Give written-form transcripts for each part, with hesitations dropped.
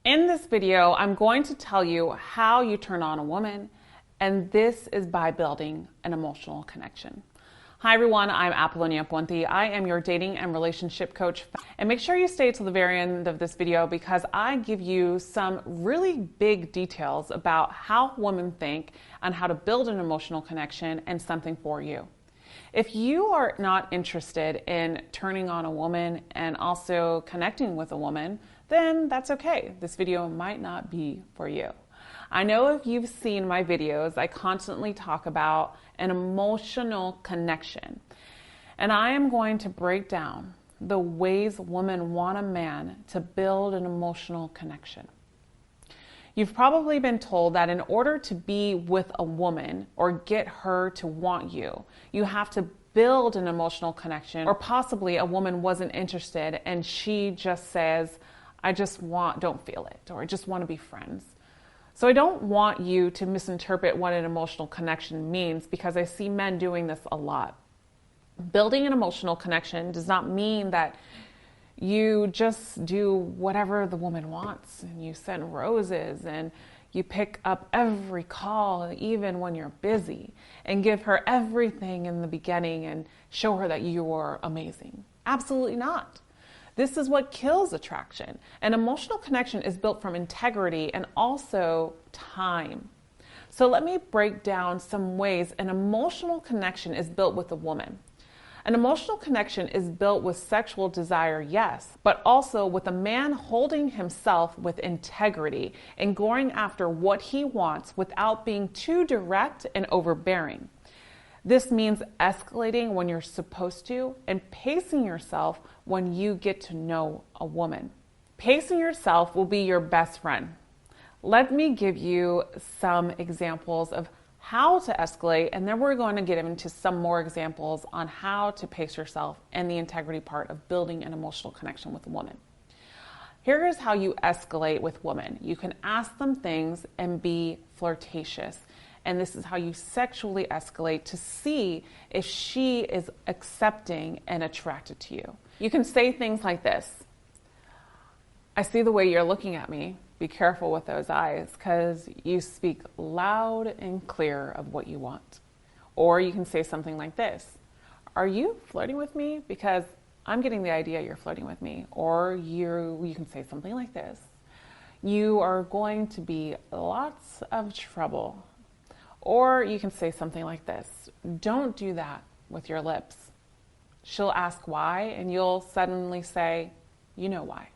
In this video, I'm going to tell you how you turn on a woman, and this is by building an emotional connection. Hi everyone, I'm Apollonia Ponti. I am your dating and relationship coach. And make sure you stay till the very end of this video because I give you some really big details about how women think and how to build an emotional connection and something for you. If you are not interested in turning on a woman and also connecting with a woman, then that's okay. This video might not be for you. I know if you've seen my videos, I constantly talk about an emotional connection. And I am going to break down the ways women want a man to build an emotional connection. You've probably been told that in order to be with a woman or get her to want you, you have to build an emotional connection, or possibly a woman wasn't interested and she just says, don't feel it, or I just want to be friends. So I don't want you to misinterpret what an emotional connection means because I see men doing this a lot. Building an emotional connection does not mean that you just do whatever the woman wants and you send roses and you pick up every call even when you're busy and give her everything in the beginning and show her that you are amazing. Absolutely not. This is what kills attraction. An emotional connection is built from integrity and also time. So let me break down some ways an emotional connection is built with a woman. An emotional connection is built with sexual desire, yes, but also with a man holding himself with integrity and going after what he wants without being too direct and overbearing. This means escalating when you're supposed to and pacing yourself when you get to know a woman. Pacing yourself will be your best friend. Let me give you some examples of how to escalate, and then we're going to get into some more examples on how to pace yourself and the integrity part of building an emotional connection with a woman. Here is how you escalate with women. You can ask them things and be flirtatious. And this is how you sexually escalate to see if she is accepting and attracted to you. You can say things like this. I see the way you're looking at me. Be careful with those eyes because you speak loud and clear of what you want. Or you can say something like this. Are you flirting with me? Because I'm getting the idea you're flirting with me. Or you can say something like this. You are going to be lots of trouble. Or you can say something like this. Don't do that with your lips. She'll ask why, and you'll suddenly say, you know why.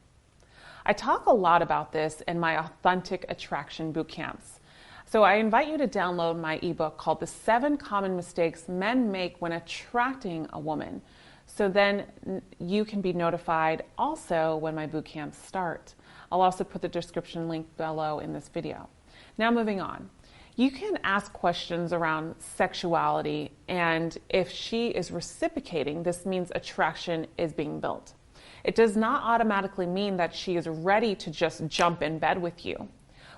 I talk a lot about this in my authentic attraction boot camps. So I invite you to download my ebook called The 7 Common Mistakes Men Make When Attracting a Woman. So then you can be notified also when my boot camps start. I'll also put the description link below in this video. Now moving on. You can ask questions around sexuality, and if she is reciprocating, this means attraction is being built. It does not automatically mean that she is ready to just jump in bed with you.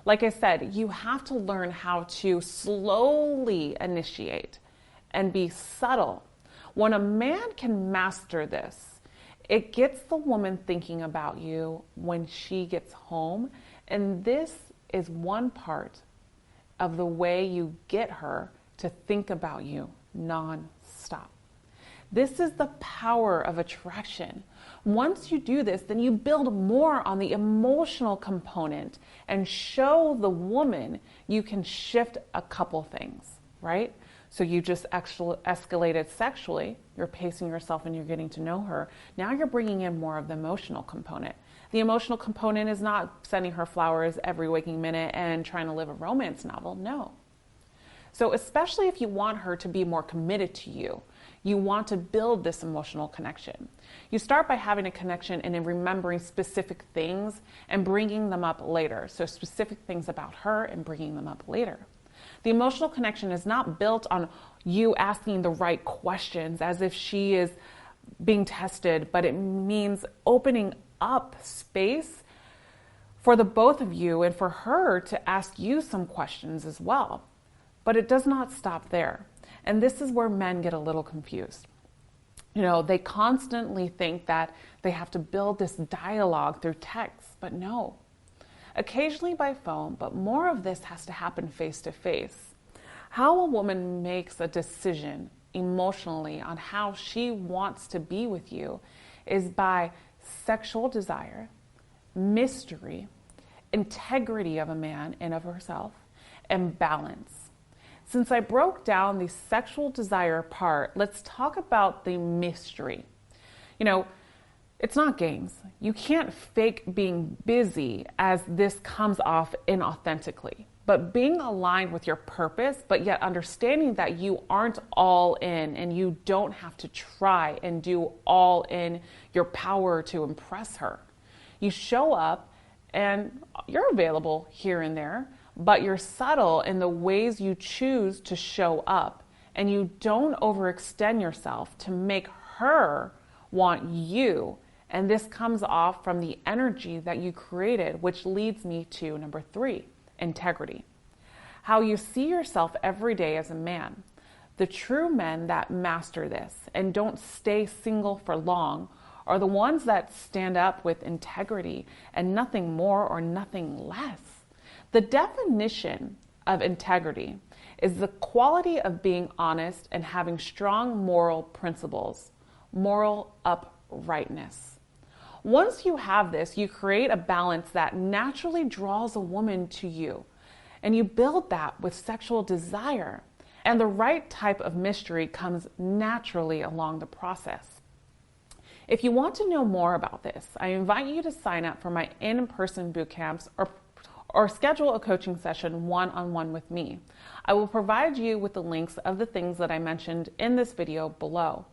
Like I said, you have to learn how to slowly initiate and be subtle. When a man can master this, it gets the woman thinking about you when she gets home, and this is one part of the way you get her to think about you non-stop. This is the power of attraction. Once you do this, then you build more on the emotional component and show the woman you can shift a couple things, right? So you just actually escalated sexually, you're pacing yourself and you're getting to know her. Now you're bringing in more of the emotional component. The emotional component is not sending her flowers every waking minute and trying to live a romance novel, no. So especially if you want her to be more committed to you, you want to build this emotional connection. You start by having a connection and then remembering specific things and bringing them up later. So specific things about her and bringing them up later. The emotional connection is not built on you asking the right questions as if she is being tested, but it means opening up space for the both of you and for her to ask you some questions as well. But it does not stop there. And this is where men get a little confused. You know, they constantly think that they have to build this dialogue through text, but no. occasionally by phone, but more of this has to happen face to face. How a woman makes a decision emotionally on how she wants to be with you is by sexual desire, mystery, integrity of a man and of herself, and balance. Since I broke down the sexual desire part, let's talk about the mystery. It's not games. You can't fake being busy as this comes off inauthentically. But being aligned with your purpose, but yet understanding that you aren't all in and you don't have to try and do all in your power to impress her. You show up and you're available here and there, but you're subtle in the ways you choose to show up, and you don't overextend yourself to make her want you. And this comes off from the energy that you created, which leads me to number 3, integrity. How you see yourself every day as a man. The true men that master this and don't stay single for long are the ones that stand up with integrity and nothing more or nothing less. The definition of integrity is the quality of being honest and having strong moral principles, moral uprightness. Once you have this, you create a balance that naturally draws a woman to you. And you build that with sexual desire. And the right type of mystery comes naturally along the process. If you want to know more about this, I invite you to sign up for my in-person boot camps or schedule a coaching session one-on-one with me. I will provide you with the links of the things that I mentioned in this video below.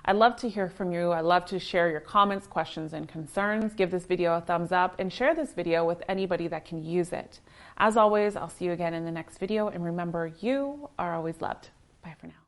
I'd love to hear from you. I'd love to share your comments, questions, and concerns. Give this video a thumbs up and share this video with anybody that can use it. As always, I'll see you again in the next video. And remember, you are always loved. Bye for now.